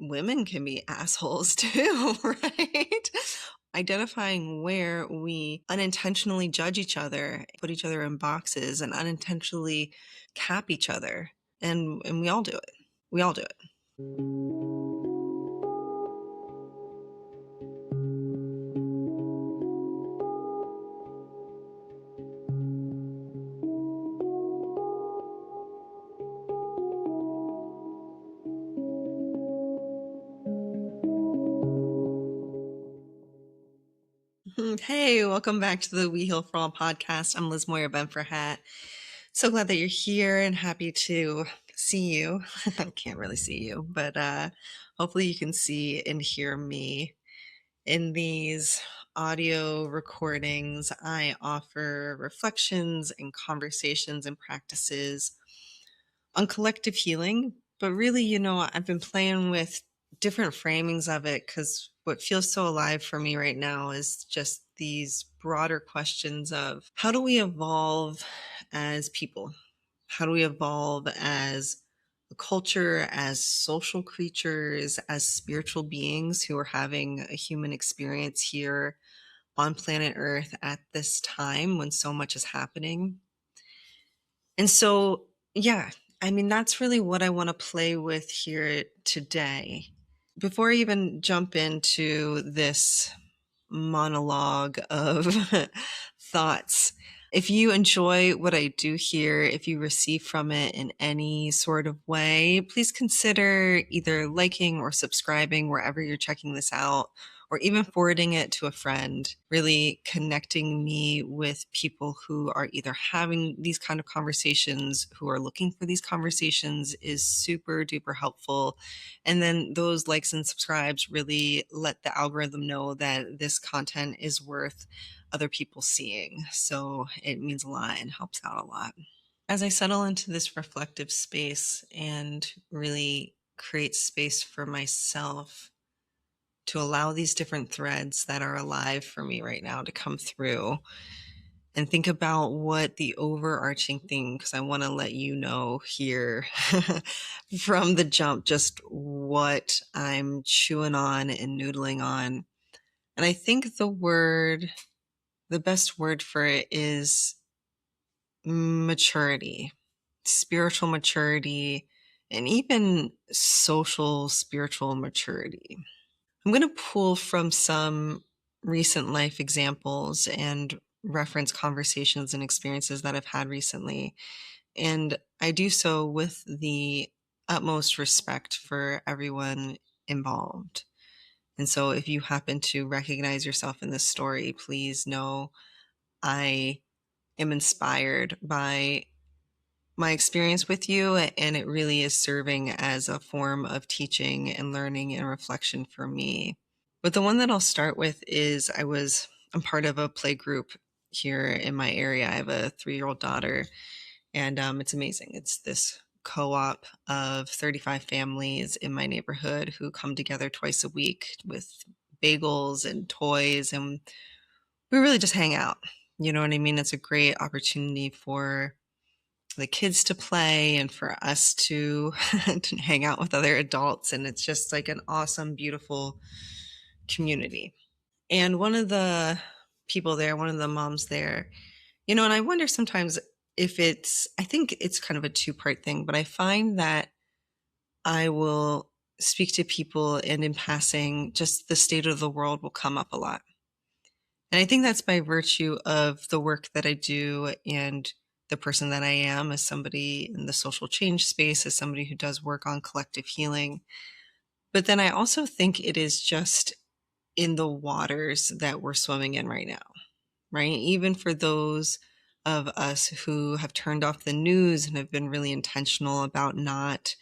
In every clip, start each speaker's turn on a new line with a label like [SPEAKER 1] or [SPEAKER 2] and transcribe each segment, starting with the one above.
[SPEAKER 1] women can be assholes too, right? Identifying where we unintentionally judge each other, put each other in boxes, and unintentionally cap each other. And we all do it. We all do it. Hey, welcome back to the We Heal for All podcast. I'm Liz Moyer Benford. So glad that you're here and happy to see you. I can't really see you, but hopefully you can see and hear me. In these audio recordings, I offer reflections and conversations and practices on collective healing. But really, I've been playing with different framings of it because what feels so alive for me right now is just these broader questions of how do we evolve as people? How do we evolve as a culture, as social creatures, as spiritual beings who are having a human experience here on planet Earth at this time when so much is happening? And so, yeah, that's really what I want to play with here today. Before I even jump into this monologue of thoughts, if you enjoy what I do here, if you receive from it in any sort of way, please consider either liking or subscribing wherever you're checking this out, or even forwarding it to a friend. Really connecting me with people who are either having these kind of conversations, who are looking for these conversations is super duper helpful. And then those likes and subscribes really let the algorithm know that this content is worth other people seeing. So it means a lot and helps out a lot. As I settle into this reflective space and really create space for myself to allow these different threads that are alive for me right now to come through and think about what the overarching thing, because I want to let you know here from the jump, just what I'm chewing on and noodling on. And I think the best word for it is maturity, spiritual maturity, and even social spiritual maturity. I'm going to pull from some recent life examples and reference conversations and experiences that I've had recently. And I do so with the utmost respect for everyone involved. And so if you happen to recognize yourself in this story, please know I am inspired by my experience with you, and it really is serving as a form of teaching and learning and reflection for me. But the one that I'll start with is I'm part of a play group here in my area. I have a 3-year-old daughter, and it's amazing. It's this co-op of 35 families in my neighborhood who come together twice a week with bagels and toys, and we really just hang out. You know what I mean? It's a great opportunity for the kids to play and for us to, to hang out with other adults. And it's just like an awesome, beautiful community. And one of the people there, one of the moms there, and I wonder sometimes I think it's kind of a two-part thing, but I find that I will speak to people and in passing, just the state of the world will come up a lot. And I think that's by virtue of the work that I do and the person that I am as somebody in the social change space, as somebody who does work on collective healing. But then I also think it is just in the waters that we're swimming in right now, right? Even for those of us who have turned off the news and have been really intentional about not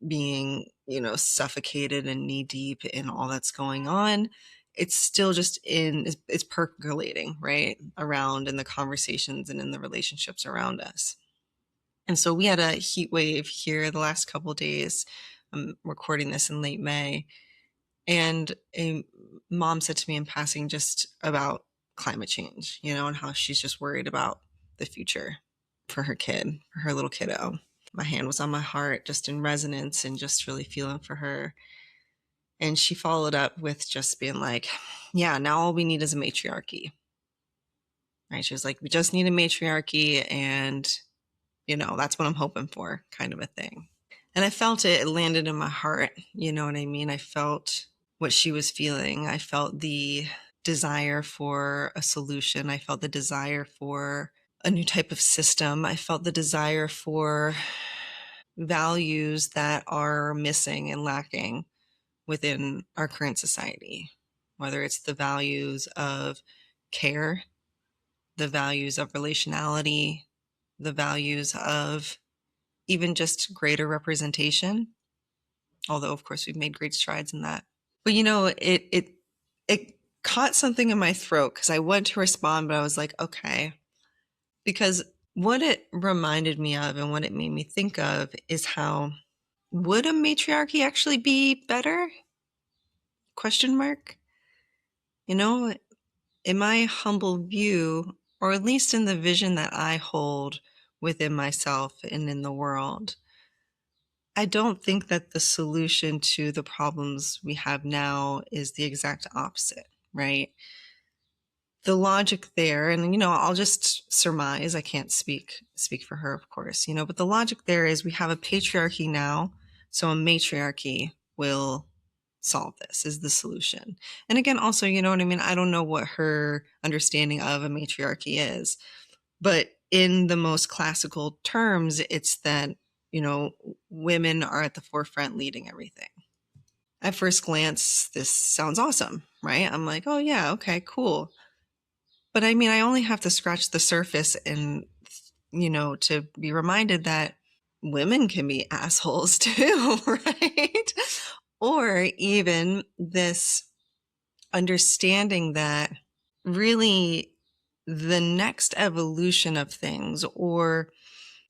[SPEAKER 1] being, suffocated and knee deep in all that's going on, it's still just it's percolating right around in the conversations and in the relationships around us. And so we had a heat wave here the last couple of days. I'm recording this in late May. And a mom said to me in passing just about climate change, and how she's just worried about the future for her kid, for her little kiddo. My hand was on my heart, just in resonance and just really feeling for her. And she followed up with just being like, yeah, now all we need is a matriarchy. Right? She was like, we just need a matriarchy, and, that's what I'm hoping for, kind of a thing. And I felt it, it landed in my heart. You know what I mean? I felt what she was feeling. I felt the desire for a solution. I felt the desire for a new type of system. I felt the desire for values that are missing and lacking within our current society, whether it's the values of care, the values of relationality, the values of even just greater representation. Although, of course, we've made great strides in that. But it caught something in my throat because I wanted to respond, but I was like, okay. Because what it reminded me of and what it made me think of is how, would a matriarchy actually be better? Question mark. In my humble view, or at least in the vision that I hold within myself and in the world, I don't think that the solution to the problems we have now is the exact opposite, right? The logic there, and I'll just surmise, I can't speak for her, of course, but the logic there is we have a patriarchy now, so a matriarchy will solve this, is the solution. And again, also, you know what I mean? I don't know what her understanding of a matriarchy is, but in the most classical terms, it's that, women are at the forefront leading everything. At first glance, this sounds awesome, right? I'm like, oh yeah, okay, cool. But I mean, I only have to scratch the surface and, to be reminded that women can be assholes too, right? Or even this understanding that really the next evolution of things, or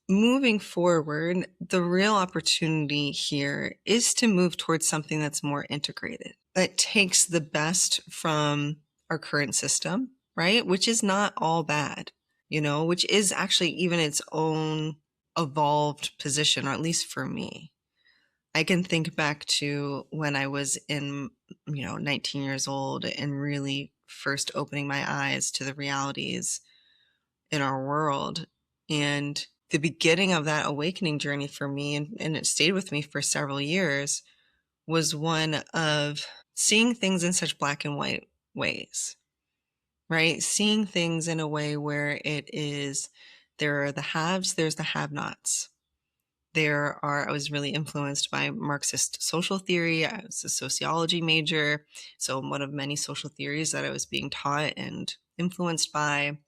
[SPEAKER 1] moving forward, the real opportunity here is to move towards something that's more integrated, that takes the best from our current system, right? Which is not all bad, which is actually even its own evolved position, or at least for me. I can think back to when I was 19 years old and really first opening my eyes to the realities in our world. And the beginning of that awakening journey for me, and it stayed with me for several years, was one of seeing things in such black and white ways, right? Seeing things in a way where there are the haves, there's the have-nots. I was really influenced by Marxist social theory. I was a sociology major, so one of many social theories that I was being taught and influenced by.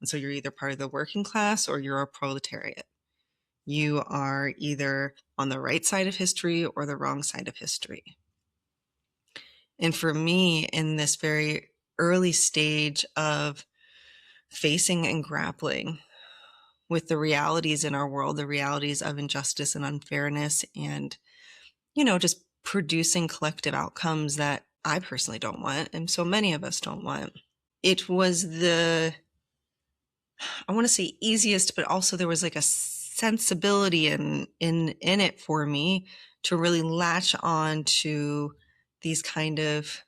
[SPEAKER 1] And so you're either part of the working class or you're a proletariat. You are either on the right side of history or the wrong side of history. And for me, in this very early stage of facing and grappling with the realities in our world, the realities of injustice and unfairness, and, just producing collective outcomes that I personally don't want, and so many of us don't want. It was I want to say easiest, but also there was like a sensibility in it for me to really latch on to these kind of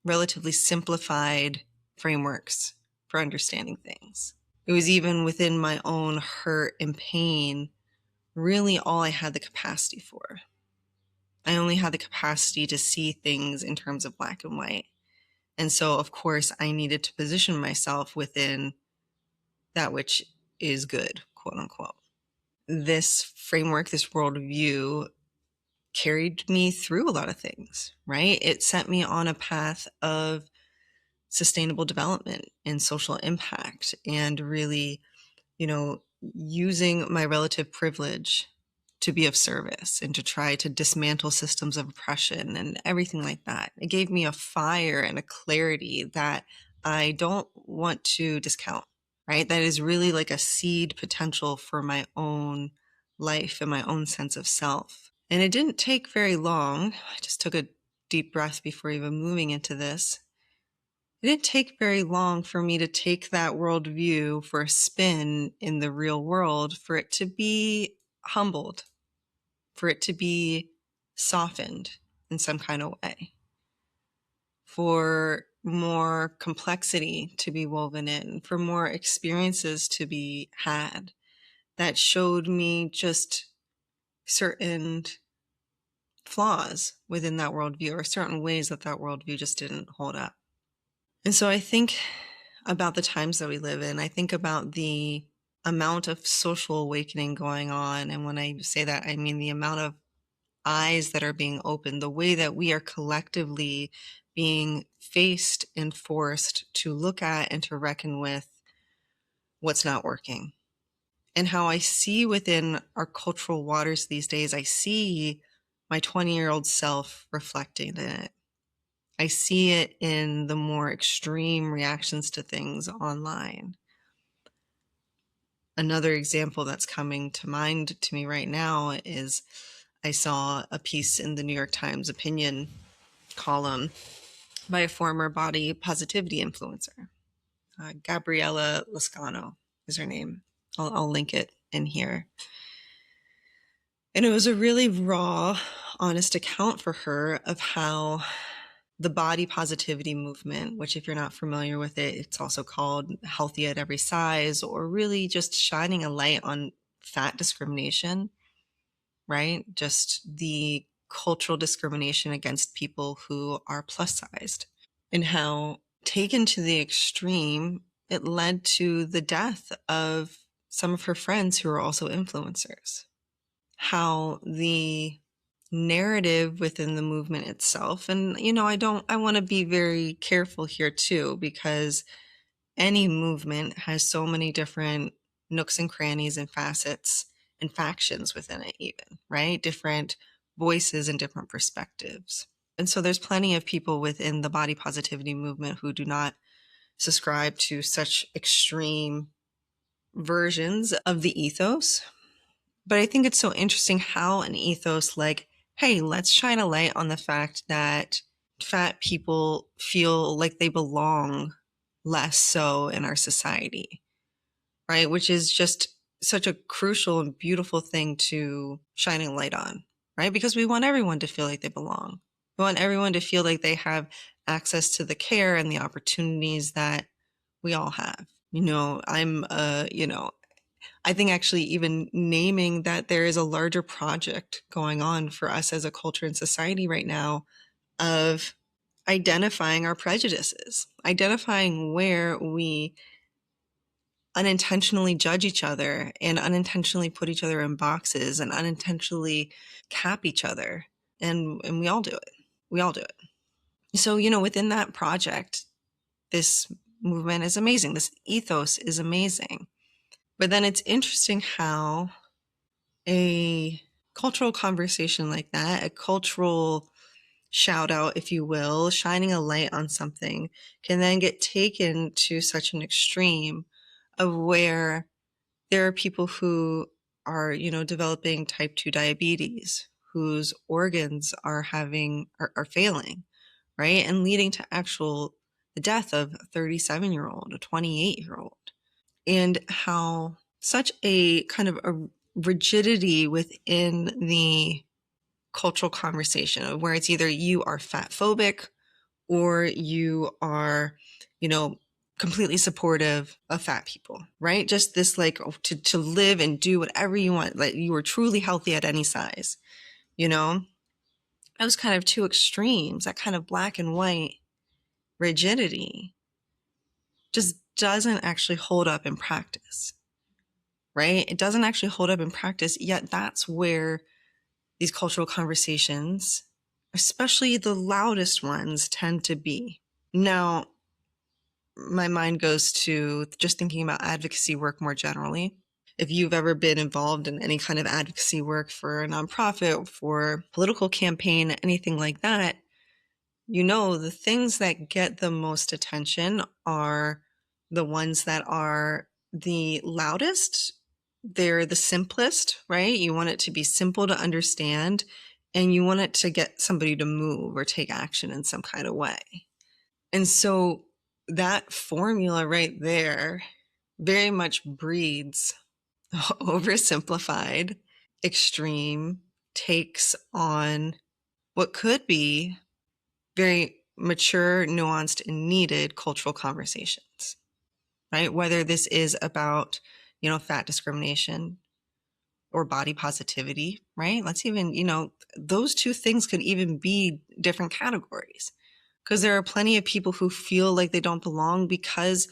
[SPEAKER 1] relatively simplified frameworks for understanding things. It was even within my own hurt and pain, really all I had the capacity for. I only had the capacity to see things in terms of black and white. And so, of course, I needed to position myself within that which is good, quote unquote. This framework, this worldview carried me through a lot of things, right? It set me on a path of sustainable development and social impact, and really, using my relative privilege to be of service and to try to dismantle systems of oppression and everything like that. It gave me a fire and a clarity that I don't want to discount, right? That is really like a seed potential for my own life and my own sense of self. And it didn't take very long. I just took a deep breath before even moving into this. It didn't take very long for me to take that worldview for a spin in the real world, for it to be humbled, for it to be softened, in some kind of way, for more complexity to be woven in, for more experiences to be had that showed me just certain flaws within that worldview, or certain ways that that worldview just didn't hold up. And so I think about the times that we live in. I think about the amount of social awakening going on. And when I say that, I mean the amount of eyes that are being opened, the way that we are collectively being faced and forced to look at and to reckon with what's not working. And how I see within our cultural waters these days, I see my 20-year-old self reflecting in it. I see it in the more extreme reactions to things online. Another example that's coming to mind to me right now is I saw a piece in the New York Times opinion column by a former body positivity influencer. Gabriella Lascano is her name. I'll link it in here. And it was a really raw, honest account for her of how the body positivity movement, which if you're not familiar with it, it's also called healthy at every size, or really just shining a light on fat discrimination, right? Just the cultural discrimination against people who are plus sized, and how taken to the extreme, it led to the death of some of her friends who are also influencers. How the narrative within the movement itself, and I want to be very careful here too, because any movement has so many different nooks and crannies and facets and factions within it, even, right? Different voices and different perspectives. And so there's plenty of people within the body positivity movement who do not subscribe to such extreme versions of the ethos. But I think it's so interesting how an ethos like, hey, let's shine a light on the fact that fat people feel like they belong less so in our society, right? Which is just such a crucial and beautiful thing to shine a light on, right? Because we want everyone to feel like they belong. We want everyone to feel like they have access to the care and the opportunities that we all have. I think actually even naming that there is a larger project going on for us as a culture and society right now of identifying our prejudices, identifying where we unintentionally judge each other and unintentionally put each other in boxes and unintentionally cap each other. And we all do it. We all do it. So, within that project, this movement is amazing. This ethos is amazing. But then it's interesting how a cultural conversation like that, a cultural shout out, if you will, shining a light on something, can then get taken to such an extreme of where there are people who are, developing type 2 diabetes, whose organs are failing, right? And leading to the death of a 37-year-old, a 28-year-old. And how such a kind of a rigidity within the cultural conversation of where it's either you are fat phobic or you are, completely supportive of fat people, right? Just this to live and do whatever you want, like you are truly healthy at any size, those kind of two extremes, that kind of black and white rigidity just doesn't actually hold up in practice, right? It doesn't actually hold up in practice, yet that's where these cultural conversations, especially the loudest ones, tend to be. Now, my mind goes to just thinking about advocacy work more generally. If you've ever been involved in any kind of advocacy work for a nonprofit, for political campaign, anything like that, the things that get the most attention are the ones that are the loudest. They're the simplest, right? You want it to be simple to understand, and you want it to get somebody to move or take action in some kind of way. And so that formula right there very much breeds oversimplified, extreme takes on what could be very mature, nuanced, and needed cultural conversations, right? Whether this is about, fat discrimination or body positivity, right? Let's even, those two things could even be different categories, because there are plenty of people who feel like they don't belong because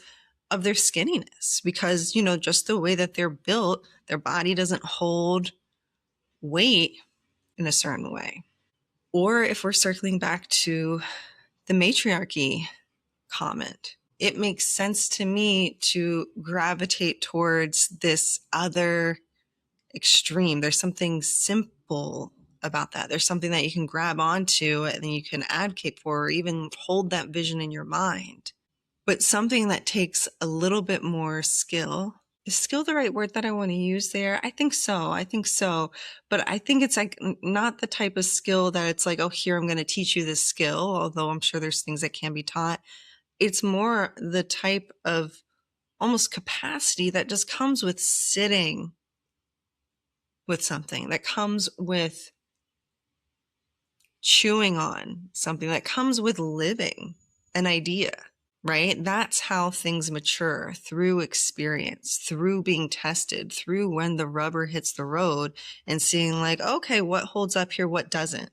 [SPEAKER 1] of their skinniness, because, just the way that they're built, their body doesn't hold weight in a certain way. Or if we're circling back to the matriarchy comment, it makes sense to me to gravitate towards this other extreme. There's something simple about that. There's something that you can grab onto and then you can advocate for, or even hold that vision in your mind. But something that takes a little bit more skill. Is skill the right word that I want to use there? I think so. But I think it's like not the type of skill that it's like, oh, here, I'm going to teach you this skill, although I'm sure there's things that can be taught. It's more the type of almost capacity that just comes with sitting with something, that comes with chewing on something, that comes with living an idea, right? That's how things mature, through experience, through being tested, through when the rubber hits the road and seeing like, okay, what holds up here? What doesn't?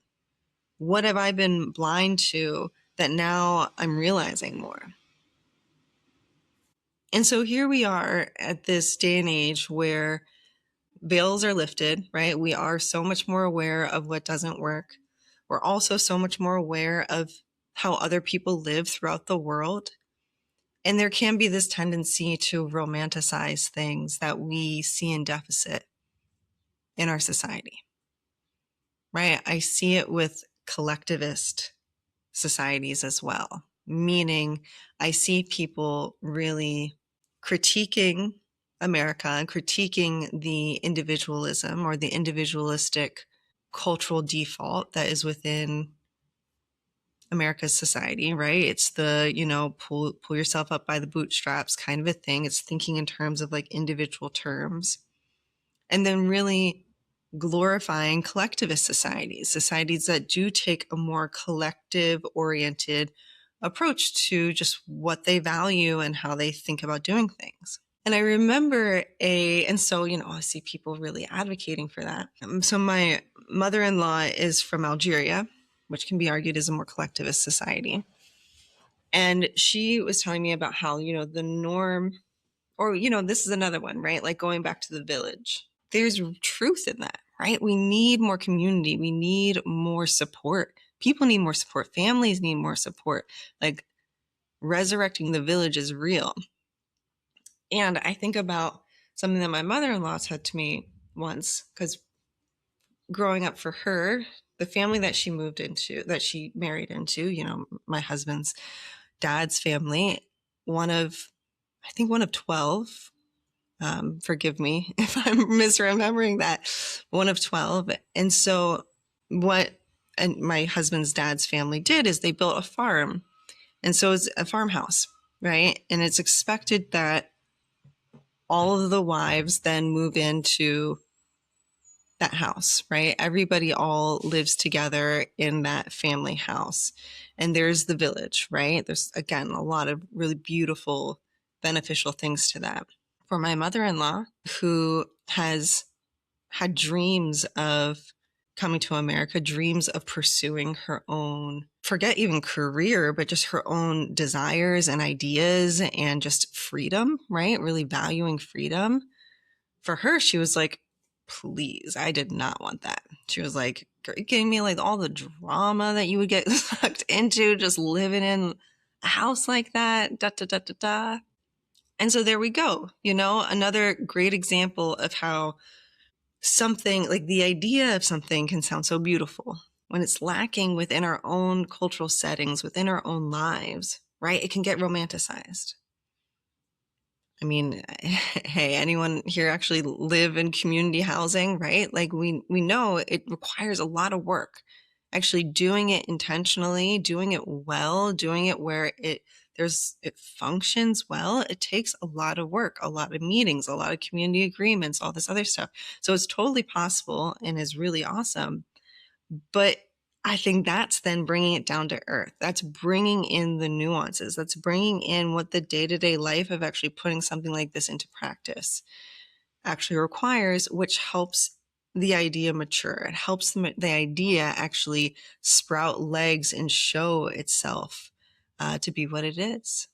[SPEAKER 1] What have I been blind to that now I'm realizing more? And so here we are at this day and age where veils are lifted, right? We are so much more aware of what doesn't work. We're also so much more aware of how other people live throughout the world. And there can be this tendency to romanticize things that we see in deficit in our society, right? I see it with collectivist societies as well, meaning I see people really critiquing America and critiquing the individualism or the individualistic cultural default that is within America's society, right? It's the, pull yourself up by the bootstraps kind of a thing. It's thinking in terms of like individual terms. And then really glorifying collectivist societies that do take a more collective oriented approach to just what they value and how they think about doing things. And I remember and so, I see people really advocating for that. So my mother-in-law is from Algeria, which can be argued as a more collectivist society. And she was telling me about how, the norm, or, this is another one, right? Like going back to the village. There's truth in that, right? We need more community. We need more support. People need more support. Families need more support. Like resurrecting the village is real. And I think about something that my mother-in-law said to me once, because growing up for her, the family that she married into, my husband's dad's family, one of 12, forgive me if I'm misremembering that, one of 12. And so and my husband's dad's family did is they built a farm. And so it's a farmhouse, right? And it's expected that all of the wives then move into that house, right? Everybody all lives together in that family house. And there's the village, right? There's, again, a lot of really beautiful, beneficial things to that. For my mother-in-law, who has had dreams of coming to America, dreams of pursuing her own, forget even career, but just her own desires and ideas and just freedom, right? Really valuing freedom. For her, she was like, please, I did not want that. She was like, giving me like all the drama that you would get sucked into just living in a house like that, da, da, da, da, da. And so there we go, another great example of how something like the idea of something can sound so beautiful when it's lacking within our own cultural settings, within our own lives, right? It can get romanticized. I mean, hey, anyone here actually live in community housing, right? Like we know it requires a lot of work. Actually doing it intentionally, doing it well, doing it where it functions well, it takes a lot of work, a lot of meetings, a lot of community agreements, all this other stuff. So it's totally possible and is really awesome. But I think that's then bringing it down to earth. That's bringing in the nuances. That's bringing in what the day-to-day life of actually putting something like this into practice actually requires, which helps the idea mature. It helps the idea actually sprout legs and show itself to be what it is.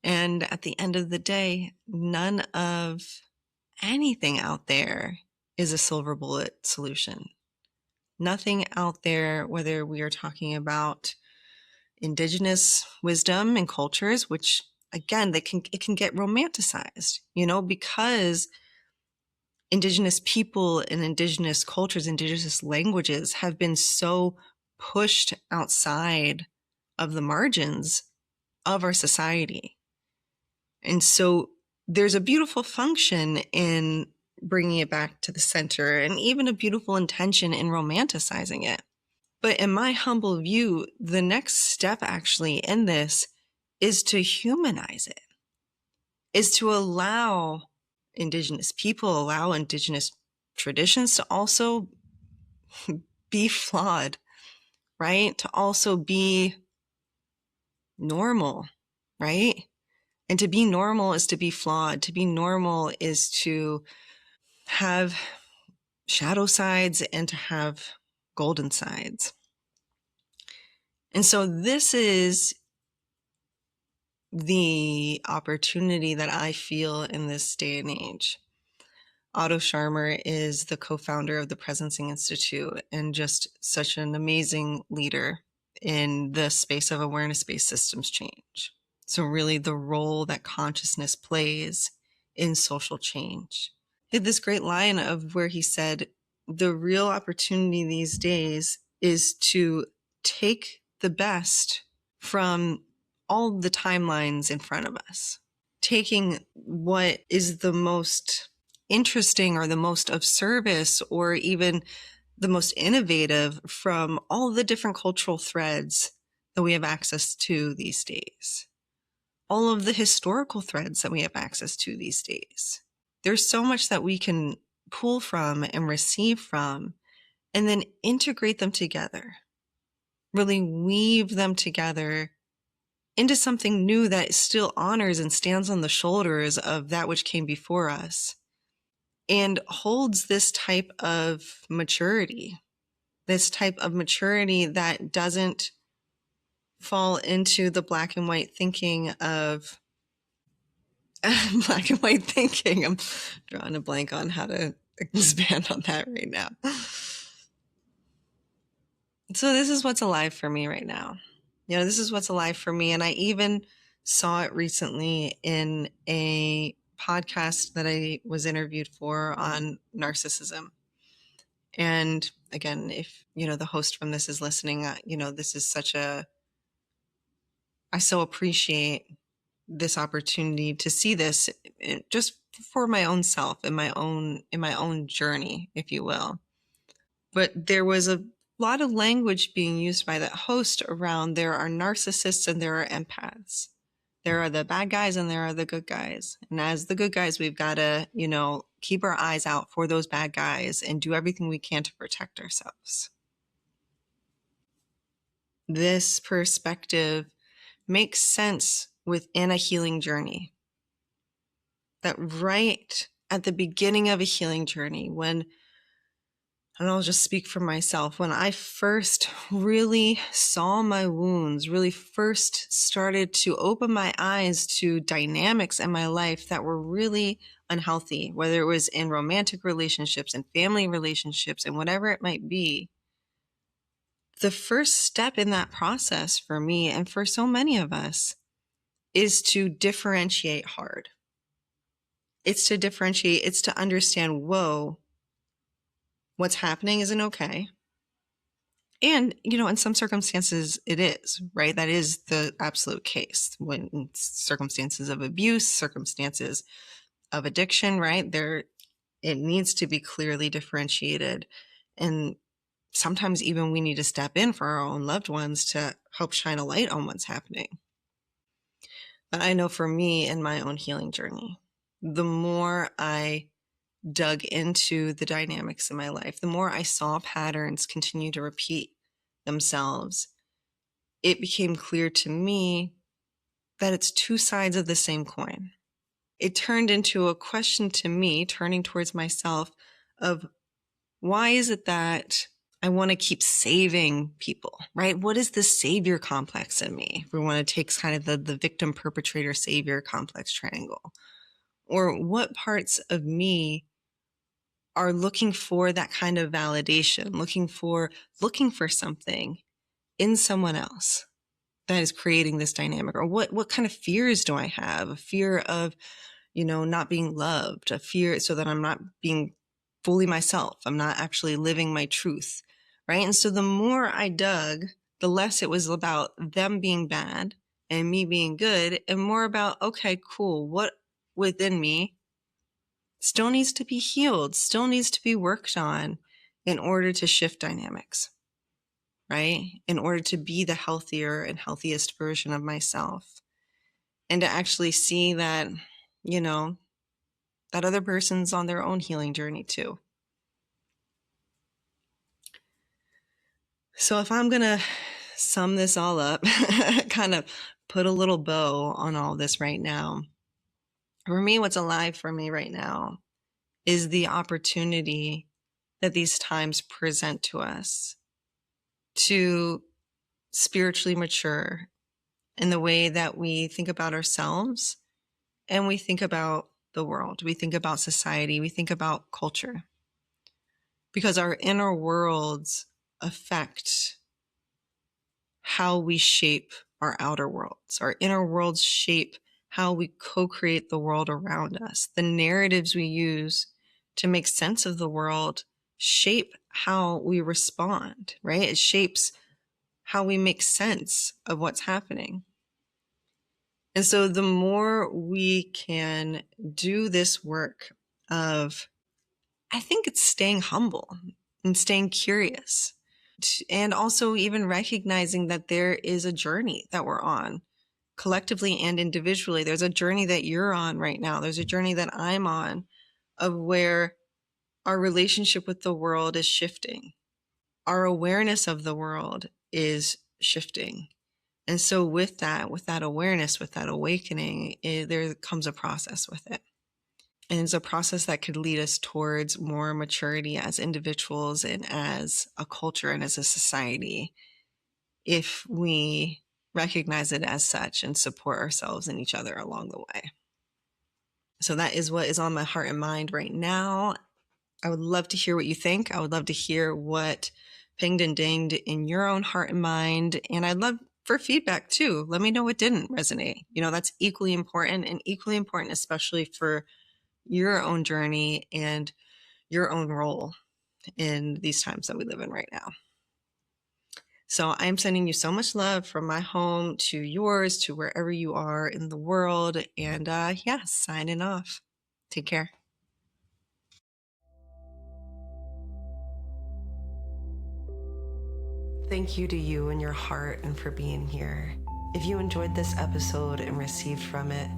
[SPEAKER 1] And at the end of the day, none of anything out there is a silver bullet solution. Nothing out there, whether we are talking about indigenous wisdom and cultures, which again, it can get romanticized, because indigenous people and indigenous cultures, indigenous languages have been so pushed outside of the margins of our society. And so there's a beautiful function in bringing it back to the center, and even a beautiful intention in romanticizing it. But in my humble view, the next step actually in this is to humanize it, is to allow indigenous people, allow indigenous traditions to also be flawed, right? To also be normal, right? And to be normal is to be flawed. To be normal is to have shadow sides and to have golden sides. And so this is the opportunity that I feel in this day and age. Otto Scharmer is the co-founder of the Presencing Institute and just such an amazing leader in the space of awareness-based systems change. So really the role that consciousness plays in social change. He had this great line of where he said, the real opportunity these days is to take the best from all the timelines in front of us, taking what is the most interesting or the most of service or even the most innovative from all the different cultural threads that we have access to these days, all of the historical threads that we have access to these days. There's so much that we can pull from and receive from, and then integrate them together, really weave them together into something new that still honors and stands on the shoulders of that which came before us and holds this type of maturity that doesn't fall into the black and white thinking of black and white thinking. I'm drawing a blank on how to expand on that right now. So this is what's alive for me right now. This is what's alive for me. And I even saw it recently in a podcast that I was interviewed for on narcissism. And again, if, the host from this is listening, this is I so appreciate this opportunity to see this just for my own self, in my own journey, if you will. But there was a lot of language being used by that host around there are narcissists and there are empaths. There are the bad guys and there are the good guys. And as the good guys, we've got to, keep our eyes out for those bad guys and do everything we can to protect ourselves. This perspective makes sense within a healing journey. That right at the beginning of a healing journey, and I'll just speak for myself, when I first really saw my wounds, really first started to open my eyes to dynamics in my life that were really unhealthy, whether it was in romantic relationships and family relationships and whatever it might be, the first step in that process for me and for so many of us is to differentiate hard. It's to differentiate, it's to understand, whoa, what's happening isn't okay. And, in some circumstances it is, right? That is the absolute case. When circumstances of abuse, circumstances of addiction, right? It needs to be clearly differentiated. And sometimes even we need to step in for our own loved ones to help shine a light on what's happening. But I know for me in my own healing journey, the more I dug into the dynamics in my life, the more I saw patterns continue to repeat themselves, it became clear to me that it's two sides of the same coin. It turned into a question to me, turning towards myself, of why is it that I want to keep saving people, right? What is the savior complex in me? If we want to take kind of the victim, perpetrator, savior complex triangle. Or what parts of me are looking for that kind of validation, looking for something in someone else that is creating this dynamic? Or what kind of fears do I have? A fear of, not being loved, a fear so that I'm not being fully myself. I'm not actually living my truth, right? And so the more I dug, the less it was about them being bad and me being good, and more about, okay, cool, what within me still needs to be healed, still needs to be worked on in order to shift dynamics, right? In order to be the healthier and healthiest version of myself. And to actually see that, that other person's on their own healing journey too. So if I'm going to sum this all up, kind of put a little bow on all this right now, for me, what's alive for me right now is the opportunity that these times present to us to spiritually mature in the way that we think about ourselves and we think about the world, we think about society, we think about culture. Because our inner worlds affect how we shape our outer worlds. Our inner worlds shape how we co-create the world around us. The narratives we use to make sense of the world shape how we respond, right? It shapes how we make sense of what's happening. And so the more we can do this work of, I think it's staying humble and staying curious, and also even recognizing that there is a journey that we're on collectively and individually. There's a journey that you're on right now. There's a journey that I'm on of where our relationship with the world is shifting. Our awareness of the world is shifting. And so with that awareness, with that awakening, there comes a process with it. And it's a process that could lead us towards more maturity as individuals and as a culture and as a society, if we recognize it as such and support ourselves and each other along the way. So that is what is on my heart and mind right now. I would love to hear what you think. I would love to hear what pinged and dinged in your own heart and mind. And I'd love for feedback too. Let me know what didn't resonate. That's equally important, and equally important, especially for your own journey and your own role in these times that we live in right now. So I'm sending you so much love from my home to yours, to wherever you are in the world. And signing off. Take care. Thank you to you and your heart and for being here. If you enjoyed this episode and received from it,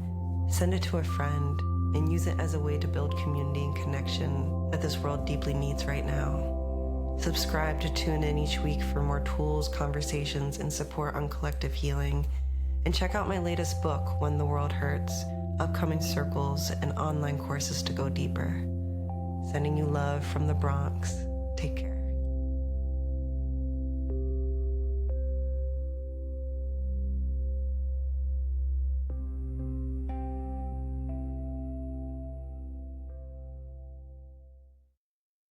[SPEAKER 1] send it to a friend and use it as a way to build community and connection that this world deeply needs right now. Subscribe to tune in each week for more tools, conversations, and support on collective healing. And check out my latest book, When the World Hurts, upcoming circles, and online courses to go deeper. Sending you love from the Bronx. Take care.